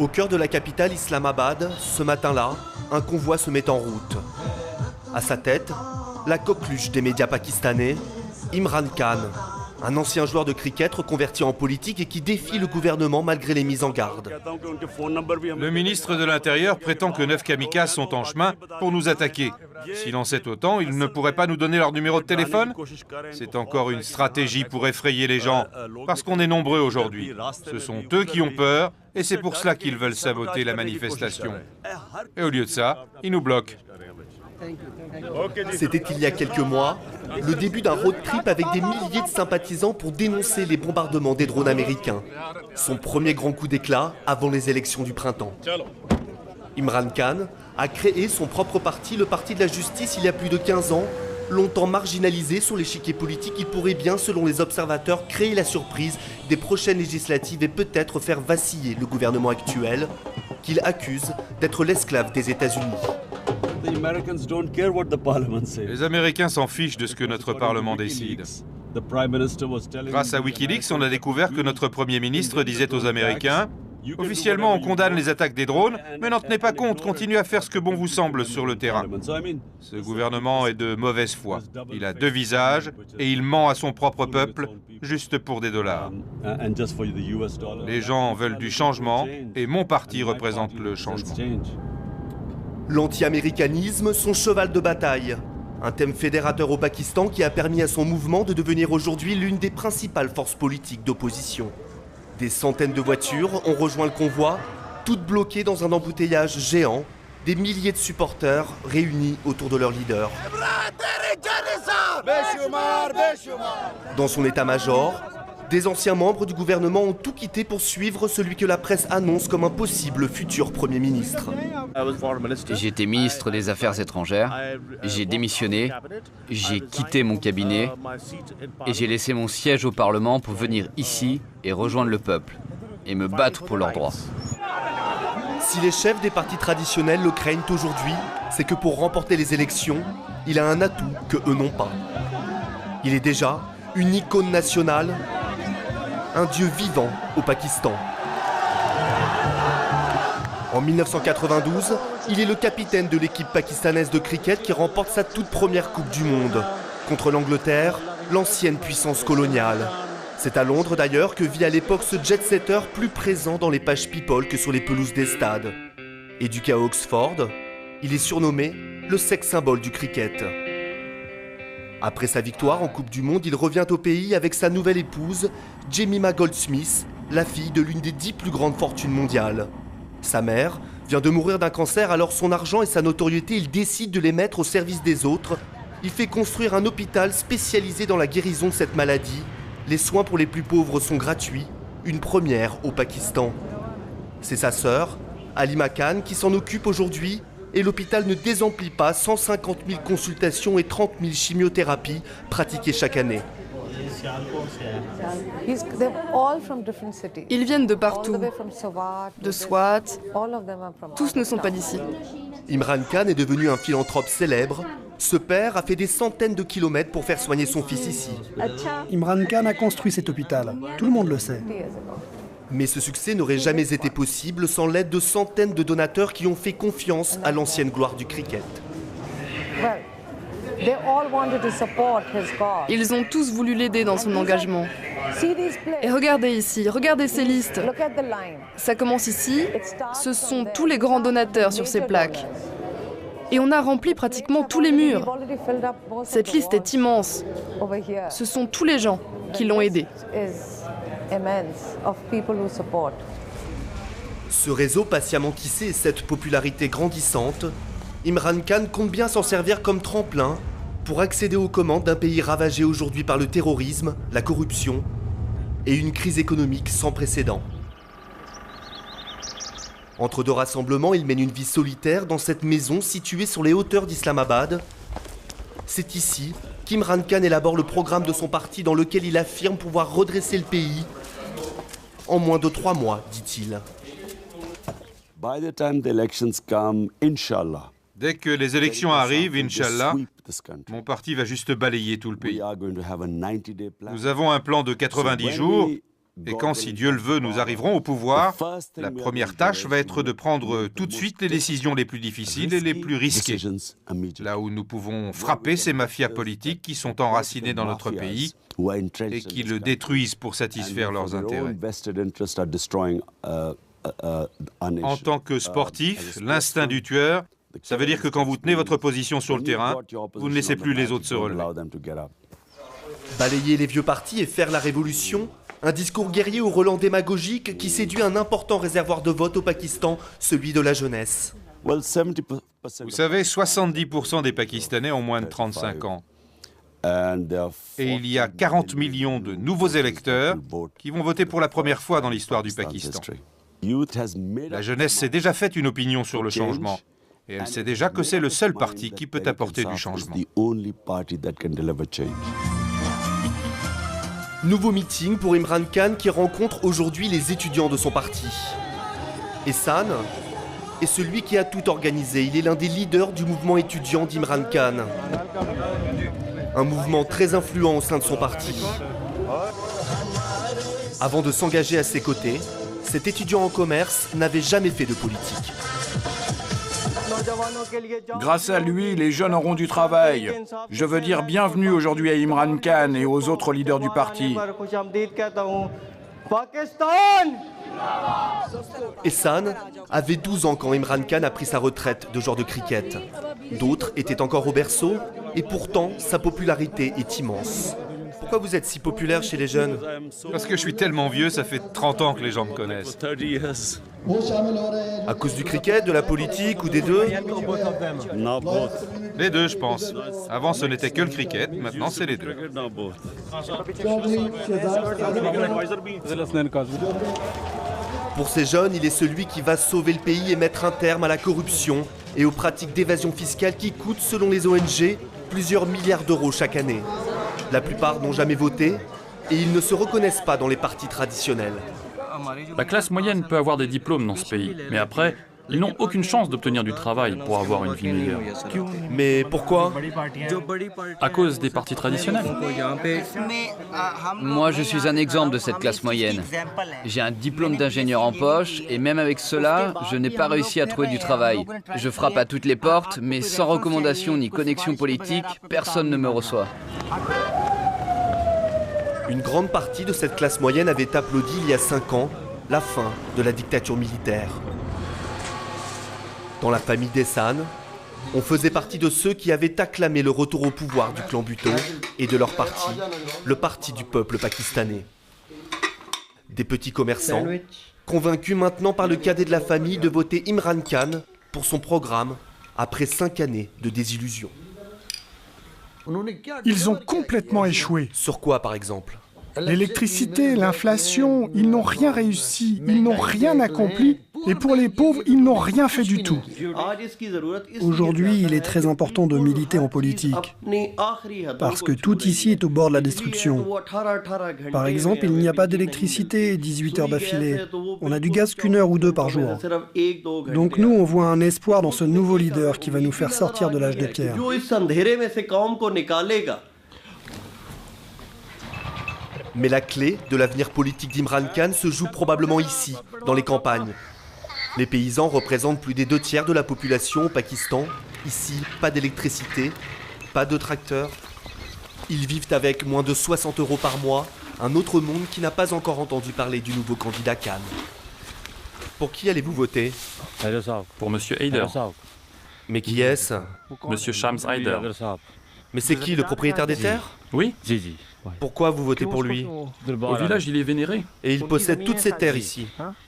Au cœur de la capitale Islamabad, ce matin-là, un convoi se met en route. À sa tête, la coqueluche des médias pakistanais, Imran Khan, un ancien joueur de cricket reconverti en politique et qui défie le gouvernement malgré les mises en garde. Le ministre de l'Intérieur prétend que 9 kamikazes sont en chemin pour nous attaquer. S'il en sait autant, il ne pourrait pas nous donner leur numéro de téléphone? C'est encore une stratégie pour effrayer les gens, parce qu'on est nombreux aujourd'hui. Ce sont eux qui ont peur, et c'est pour cela qu'ils veulent saboter la manifestation. Et au lieu de ça, ils nous bloquent. C'était il y a quelques mois, le début d'un road trip avec des milliers de sympathisants pour dénoncer les bombardements des drones américains. Son premier grand coup d'éclat avant les élections du printemps. Imran Khan a créé son propre parti, le Parti de la Justice, il y a plus de 15 ans. Longtemps marginalisé sur l'échiquier politique, il pourrait bien, selon les observateurs, créer la surprise des prochaines législatives et peut-être faire vaciller le gouvernement actuel, qu'il accuse d'être l'esclave des États-Unis. Les Américains s'en fichent de ce que notre Parlement décide. Grâce à Wikileaks, on a découvert que notre Premier ministre disait aux Américains « Officiellement, on condamne les attaques des drones, mais n'en tenez pas compte, continuez à faire ce que bon vous semble sur le terrain. » Ce gouvernement est de mauvaise foi. Il a deux visages et il ment à son propre peuple juste pour des dollars. Les gens veulent du changement et mon parti représente le changement. L'anti-américanisme, son cheval de bataille. Un thème fédérateur au Pakistan qui a permis à son mouvement de devenir aujourd'hui l'une des principales forces politiques d'opposition. Des centaines de voitures ont rejoint le convoi, toutes bloquées dans un embouteillage géant, des milliers de supporters réunis autour de leur leader. Dans son état-major, des anciens membres du gouvernement ont tout quitté pour suivre celui que la presse annonce comme un possible futur Premier ministre. J'étais ministre des Affaires étrangères, j'ai démissionné, j'ai quitté mon cabinet et j'ai laissé mon siège au Parlement pour venir ici et rejoindre le peuple et me battre pour leurs droits. Si les chefs des partis traditionnels le craignent aujourd'hui, c'est que pour remporter les élections, il a un atout que eux n'ont pas. Il est déjà une icône nationale, un dieu vivant au Pakistan. En 1992, il est le capitaine de l'équipe pakistanaise de cricket qui remporte sa toute première Coupe du Monde contre l'Angleterre, l'ancienne puissance coloniale. C'est à Londres d'ailleurs que vit à l'époque ce jet-setter plus présent dans les pages people que sur les pelouses des stades. Éduqué à Oxford, il est surnommé le sex symbole du cricket. Après sa victoire en Coupe du Monde, il revient au pays avec sa nouvelle épouse, Jemima Goldsmith, la fille de l'une des 10 plus grandes fortunes mondiales. Sa mère vient de mourir d'un cancer, alors son argent et sa notoriété, il décide de les mettre au service des autres. Il fait construire un hôpital spécialisé dans la guérison de cette maladie. Les soins pour les plus pauvres sont gratuits, une première au Pakistan. C'est sa sœur, Halima Khan, qui s'en occupe aujourd'hui. Et l'hôpital ne désemplit pas 150 000 consultations et 30 000 chimiothérapies pratiquées chaque année. Ils viennent de partout, de Swat, tous ne sont pas d'ici. Imran Khan est devenu un philanthrope célèbre. Ce père a fait des centaines de kilomètres pour faire soigner son fils ici. Imran Khan a construit cet hôpital, tout le monde le sait. Mais ce succès n'aurait jamais été possible sans l'aide de centaines de donateurs qui ont fait confiance à l'ancienne gloire du cricket. Ils ont tous voulu l'aider dans son engagement. Et regardez ici, regardez ces listes. Ça commence ici, ce sont tous les grands donateurs sur ces plaques. Et on a rempli pratiquement tous les murs. Cette liste est immense. Ce sont tous les gens qui l'ont aidé. Ce réseau patiemment tissé et cette popularité grandissante, Imran Khan compte bien s'en servir comme tremplin pour accéder aux commandes d'un pays ravagé aujourd'hui par le terrorisme, la corruption et une crise économique sans précédent. Entre deux rassemblements, il mène une vie solitaire dans cette maison située sur les hauteurs d'Islamabad. C'est ici qu'Imran Khan élabore le programme de son parti dans lequel il affirme pouvoir redresser le pays en moins de 3 mois, dit-il. Dès que les élections arrivent, Inch'Allah, mon parti va juste balayer tout le pays. Nous avons un plan de 90 jours Et quand, si Dieu le veut, nous arriverons au pouvoir, la première tâche va être de prendre tout de suite les décisions les plus difficiles et les plus risquées. Là où nous pouvons frapper ces mafias politiques qui sont enracinées dans notre pays et qui le détruisent pour satisfaire leurs intérêts. En tant que sportif, l'instinct du tueur, ça veut dire que quand vous tenez votre position sur le terrain, vous ne laissez plus les autres se relever. Balayer les vieux partis et faire la révolution, un discours guerrier au relent démagogique qui séduit un important réservoir de vote au Pakistan, celui de la jeunesse. Vous savez, 70% des Pakistanais ont moins de 35 ans. Et il y a 40 millions de nouveaux électeurs qui vont voter pour la première fois dans l'histoire du Pakistan. La jeunesse s'est déjà faite une opinion sur le changement. Et elle sait déjà que c'est le seul parti qui peut apporter du changement. Nouveau meeting pour Imran Khan qui rencontre aujourd'hui les étudiants de son parti. Ehsan est celui qui a tout organisé. Il est l'un des leaders du mouvement étudiant d'Imran Khan. Un mouvement très influent au sein de son parti. Avant de s'engager à ses côtés, cet étudiant en commerce n'avait jamais fait de politique. Grâce à lui, les jeunes auront du travail. Je veux dire bienvenue aujourd'hui à Imran Khan et aux autres leaders du parti. Ehsan avait 12 ans quand Imran Khan a pris sa retraite de joueur de cricket. D'autres étaient encore au berceau et pourtant sa popularité est immense. Pourquoi vous êtes si populaire chez les jeunes? Parce que je suis tellement vieux, ça fait 30 ans que les gens me connaissent. À cause du cricket, de la politique ou des deux? Les deux, je pense. Avant, ce n'était que le cricket, maintenant c'est les deux. Pour ces jeunes, il est celui qui va sauver le pays et mettre un terme à la corruption et aux pratiques d'évasion fiscale qui coûtent, selon les ONG, plusieurs milliards d'euros chaque année. La plupart n'ont jamais voté et ils ne se reconnaissent pas dans les partis traditionnels. La classe moyenne peut avoir des diplômes dans ce pays, mais après, ils n'ont aucune chance d'obtenir du travail pour avoir une vie meilleure. Mais pourquoi? À cause des partis traditionnels. Moi, je suis un exemple de cette classe moyenne. J'ai un diplôme d'ingénieur en poche et même avec cela, je n'ai pas réussi à trouver du travail. Je frappe à toutes les portes, mais sans recommandation ni connexion politique, personne ne me reçoit. Une grande partie de cette classe moyenne avait applaudi il y a 5 ans la fin de la dictature militaire. Dans la famille d'Ehsan, on faisait partie de ceux qui avaient acclamé le retour au pouvoir du clan Bhutto et de leur parti, le parti du peuple pakistanais. Des petits commerçants, convaincus maintenant par le cadet de la famille de voter Imran Khan pour son programme après 5 années de désillusion. Ils ont complètement échoué. Sur quoi, par exemple? L'électricité, l'inflation, ils n'ont rien réussi, ils n'ont rien accompli. Et pour les pauvres, ils n'ont rien fait du tout. Aujourd'hui, il est très important de militer en politique. Parce que tout ici est au bord de la destruction. Par exemple, il n'y a pas d'électricité 18 heures d'affilée. On a du gaz qu'1 heure ou 2 par jour. Donc nous, on voit un espoir dans ce nouveau leader qui va nous faire sortir de l'âge de pierre. Mais la clé de l'avenir politique d'Imran Khan se joue probablement ici, dans les campagnes. Les paysans représentent plus des 2/3 de la population au Pakistan. Ici, pas d'électricité, pas de tracteurs. Ils vivent avec moins de 60 € par mois, un autre monde qui n'a pas encore entendu parler du nouveau candidat Khan. Pour qui allez-vous voter? Pour Monsieur Haider. Mais qui est-ce? Monsieur Shams Haider. Mais c'est qui, le propriétaire des terres? Oui. Pourquoi vous votez pour lui? Au village, il est vénéré. Et il possède toutes ces terres ici.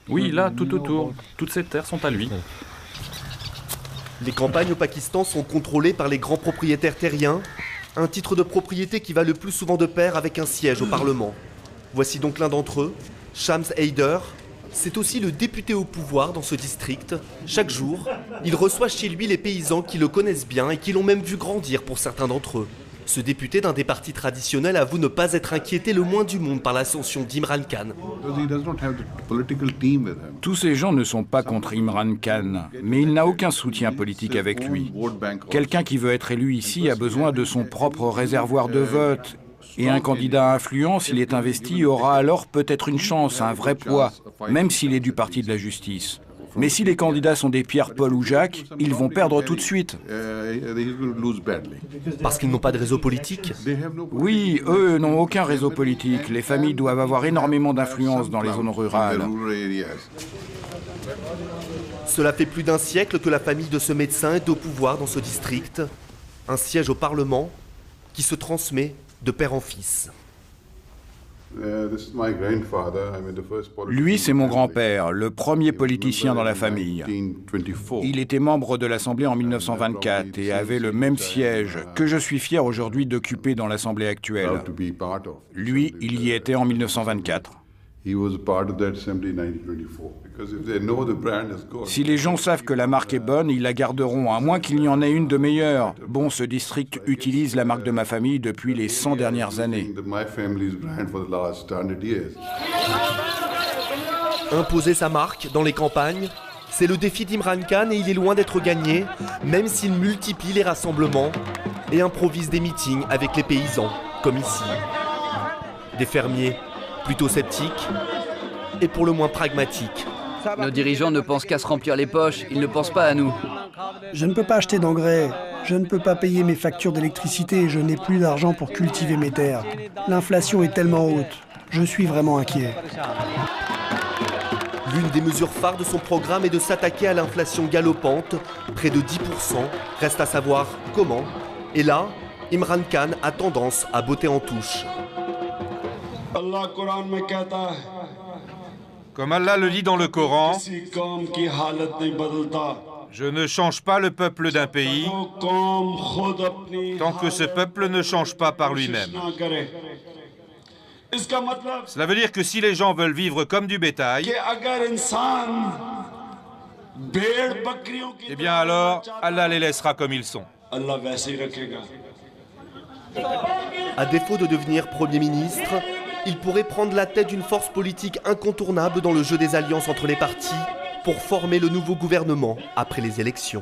Oui, là, tout autour. Toutes ces terres sont à lui. Les campagnes au Pakistan sont contrôlées par les grands propriétaires terriens, un titre de propriété qui va le plus souvent de pair avec un siège au Parlement. Voici donc l'un d'entre eux, Shams Haider. C'est aussi le député au pouvoir dans ce district. Chaque jour, il reçoit chez lui les paysans qui le connaissent bien et qui l'ont même vu grandir pour certains d'entre eux. Ce député d'un des partis traditionnels avoue ne pas être inquiété le moins du monde par l'ascension d'Imran Khan. Tous ces gens ne sont pas contre Imran Khan, mais il n'a aucun soutien politique avec lui. Quelqu'un qui veut être élu ici a besoin de son propre réservoir de vote. Et un candidat influent, s'il est investi, aura alors peut-être une chance, un vrai poids, même s'il est du parti de la justice. Mais si les candidats sont des Pierre, Paul ou Jacques, ils vont perdre tout de suite. Parce qu'ils n'ont pas de réseau politique? Oui, eux n'ont aucun réseau politique. Les familles doivent avoir énormément d'influence dans les zones rurales. Cela fait plus d'un siècle que la famille de ce médecin est au pouvoir dans ce district. Un siège au Parlement qui se transmet de père en fils. Lui, c'est mon grand-père, le premier politicien dans la famille. Il était membre de l'Assemblée en 1924 et avait le même siège que je suis fier aujourd'hui d'occuper dans l'Assemblée actuelle. Lui, il y était en 1924. Si les gens savent que la marque est bonne, ils la garderont, à moins qu'il n'y en ait une de meilleure. Bon, ce district utilise la marque de ma famille depuis les 100 dernières années. Imposer sa marque dans les campagnes, c'est le défi d'Imran Khan et il est loin d'être gagné, même s'il multiplie les rassemblements et improvise des meetings avec les paysans, comme ici. Des fermiers plutôt sceptiques et pour le moins pragmatiques. Nos dirigeants ne pensent qu'à se remplir les poches, ils ne pensent pas à nous. Je ne peux pas acheter d'engrais, je ne peux pas payer mes factures d'électricité et je n'ai plus d'argent pour cultiver mes terres. L'inflation est tellement haute, je suis vraiment inquiet. L'une des mesures phares de son programme est de s'attaquer à l'inflation galopante, près de 10%, reste à savoir comment. Et là, Imran Khan a tendance à botter en touche. Comme Allah le dit dans le Coran, je ne change pas le peuple d'un pays tant que ce peuple ne change pas par lui-même. Cela veut dire que si les gens veulent vivre comme du bétail, eh bien alors, Allah les laissera comme ils sont. À défaut de devenir Premier ministre, il pourrait prendre la tête d'une force politique incontournable dans le jeu des alliances entre les partis pour former le nouveau gouvernement après les élections.